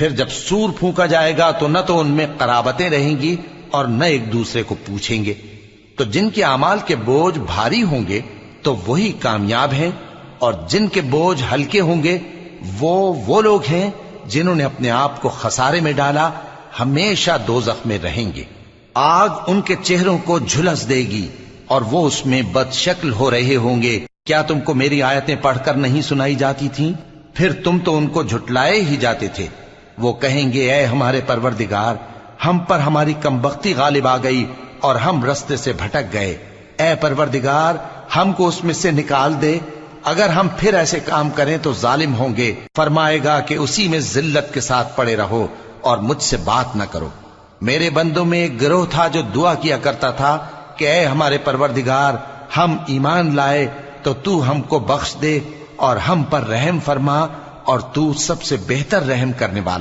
پھر جب سور پھونکا جائے گا تو نہ تو ان میں قرابتیں رہیں گی اور نہ ایک دوسرے کو پوچھیں گے۔ تو جن کے اعمال کے بوجھ بھاری ہوں گے تو وہی کامیاب ہیں، اور جن کے بوجھ ہلکے ہوں گے وہ لوگ ہیں جنہوں نے اپنے آپ کو خسارے میں ڈالا، ہمیشہ دوزخ میں رہیں گے۔ آگ ان کے چہروں کو جھلس دے گی اور وہ اس میں بد شکل ہو رہے ہوں گے۔ کیا تم کو میری آیتیں پڑھ کر نہیں سنائی جاتی تھیں؟ پھر تم تو ان کو جھٹلائے ہی جاتے تھے۔ وہ کہیں گے اے ہمارے پروردگار، ہم پر ہماری کمبختی غالب آ گئی اور ہم رستے سے بھٹک گئے۔ اے پروردگار، ہم کو اس میں سے نکال دے، اگر ہم پھر ایسے کام کریں تو ظالم ہوں گے۔ فرمائے گا کہ اسی میں ذلت کے ساتھ پڑے رہو اور مجھ سے بات نہ کرو۔ میرے بندوں میں ایک گروہ تھا جو دعا کیا کرتا تھا کہ اے ہمارے پروردگار، ہم ایمان لائے تو تو ہم کو بخش دے اور ہم پر رحم فرما، اور تو سب سے بہتر رحم کرنے والا